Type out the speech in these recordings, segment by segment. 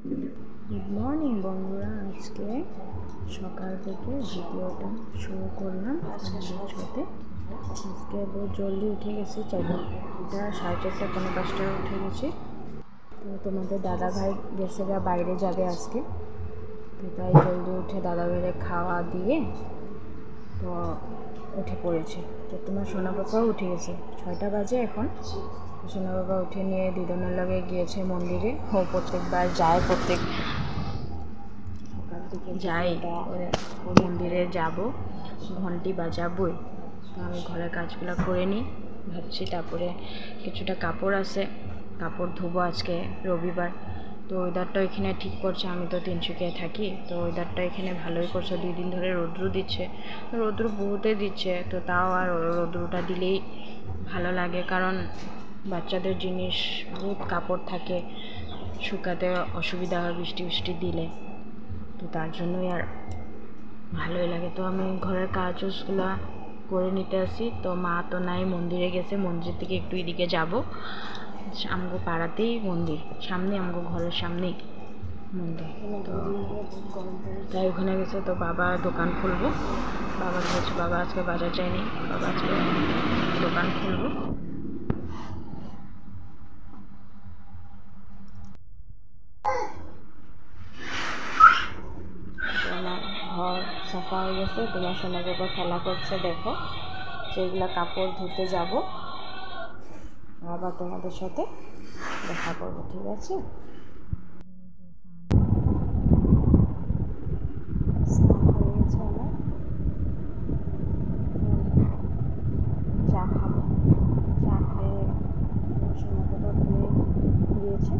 Good morning বন্ধুরা, আজকে সকাল থেকে ভিডিওটা শুরু করলাম আমাদের সাথে। আজকে বহুত জলদি উঠে গেছি, 4:30 পৌনে 5টায় উঠে গেছি। তো তোমাদের দাদা ভাই গেছে বাইরে যাবে আজকে, তো তাই জলদি উঠে দাদা ভাইরে খাওয়া দিয়ে তো উঠে পড়েছে। তো তোমার সোনা বাবাও উঠে গেছে, 6টা বাজে এখন। সোনা বাবা উঠে নিয়ে দিদনের লগে গিয়েছে মন্দিরে। ও প্রত্যেকবার যায়, প্রত্যেক সকাল থেকে যাই মন্দিরে যাব, ঘন্টি বাজাবই। তো আমি ঘরের কাজগুলো করে নিই ভাবছি। তারপরে কিছুটা কাপড় আছে, কাপড় ধুবো আজকে রবিবার। তো ওয়েদারটা এখানে ঠিক করছে, আমি তো তিনসুকিয়ায় থাকি, তো ওয়েদারটা এখানে ভালোই করছে। 2 দিন ধরে রৌদ্র দিচ্ছে, রৌদ্র বহুতে দিচ্ছে, তো তাও আর রৌদ্রটা দিলেই ভালো লাগে, কারণ বাচ্চাদের জিনিস বহুত কাপড় থাকে, শুকাতে অসুবিধা হয় বৃষ্টি দিলে, তো তার জন্যই আর ভালোই লাগে। তো আমি ঘরের কাজগুলো করে নিতে আসি। তো মা তো নাই, মন্দিরে গেছে। মন্দির থেকে একটু এদিকে যাব, আমগো পাড়াতেই মন্দির, সামনে আমগো ঘরের সামনেই মন্দির, তো তাই ওখানে গেছে। তো বাবা দোকান খুলবো, বাবা বলছে বাবা আজকে বাজার যায়নি, বাবা আজকে দোকান খুলবো। আমার ঘর সাফা হয়ে গেছে, তোমার সোনা বাবা খেলা করছে, দেখো। যেগুলো কাপড় ধুতে যাব, আবার তোমাদের সাথে দেখা করবো, ঠিক আছে? স্নান হয়ে গেছে আমার, চা খাবো। চা খেয়ে সোনা বাবা ঘুমিয়ে গিয়েছে,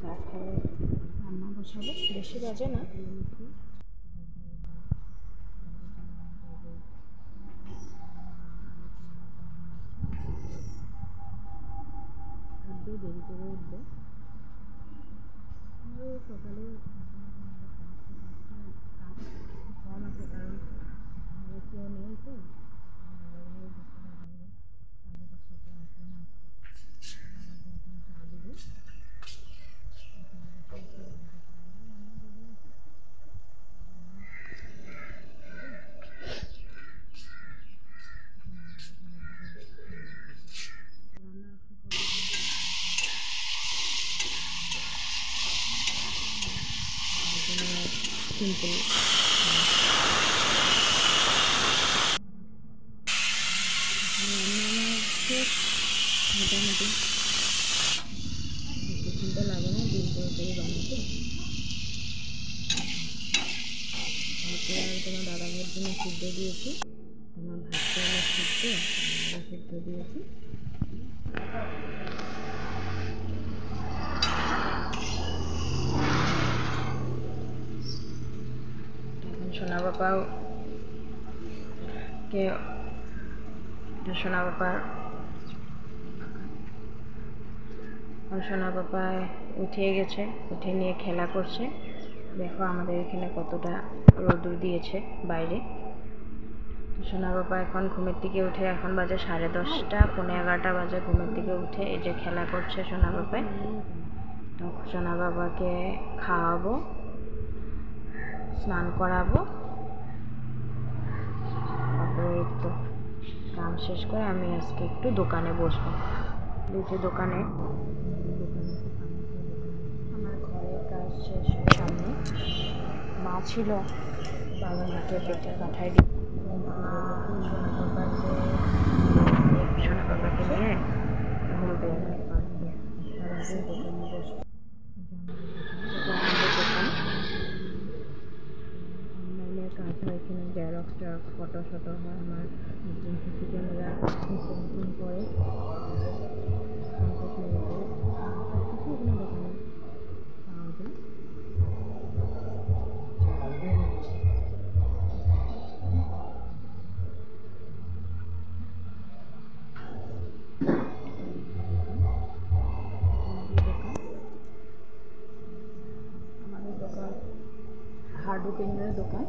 চা খেয়ে রান্না বসাবো। বেশি বাজে না, দেরি করে উঠবে। সকালে কাজ কম আছে, কারণ ঘরে কেউ নেই, তো বাবাকে এখন চা দেবো। সিম্পল মোটামুটি কিছুটা লাগে না, ডিম তরকারি বানাতে। তারপরে আর তোমার দাদা ভাইয়ের জন্য সিদ্ধ দিয়েছি, তোমার ভাতটা হলো সিদ্ধ দিয়েছি। এখন সোনা বাবাও সোনা বাবা উঠে গেছে, উঠে নিয়ে খেলা করছে। দেখো আমাদের এখানে কতটা রোদ দিয়েছে বাইরে। সোনা বাবা এখন ঘুমের থেকে উঠে, এখন বাজে 10:30, পৌনে 11টা বাজে। ঘুমের থেকে উঠে এই যে খেলা করছে সোনা বাবায়। তো সোনা বাবাকে খাওয়াবো, স্নান করাবো, তারপরে একটু কাম শেষ করে আমি আজকে একটু দোকানে বসবো। যে দোকানে আমার ঘরের কাজ শেষ হয়ে সামনে মা ছিল, বাবা মাকে পেটে পাঠাই দিই। সোনা বাবাকে নিয়ে ঘুরবে দোকানে বসবো। অনলাইনের কাজ হয় এখানে, জেরক্স ফটো হয়। আমার সিসি ক্যামেরা ইনস্টলেশন করে দোকানে পাওয়া যায়। আমাদের দোকান হার্ডওয়্যারের দোকান,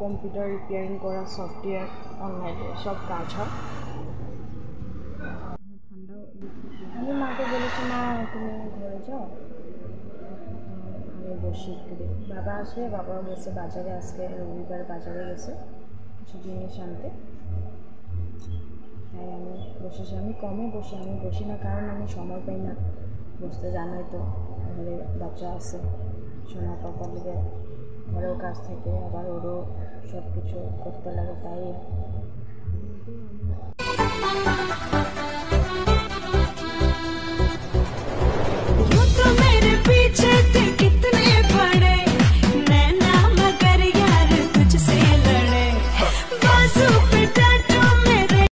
কম্পিউটার রিপেয়ারিং করা, সফটওয়্যার, অনলাইনে সব কাজ হয়। ঠান্ডাও আমি মাকে বলেছি, মা তুমি শিগগিরই। বাবা আসে, বাবাও গেছে বাজারে, আজকে রবিবার বাজারে গেছে কিছু জিনিস আনতে। তাই আমি আমি কমে বসি, আমি বসি না কারণ আমি সময় পাই না বসতে। জানোই তো ঘরে বাচ্চা আছে, সোনা পাপার দিকে ঘরেও কাজ থাকে, আবার ওরও সব কিছু করতে লাগে, তাই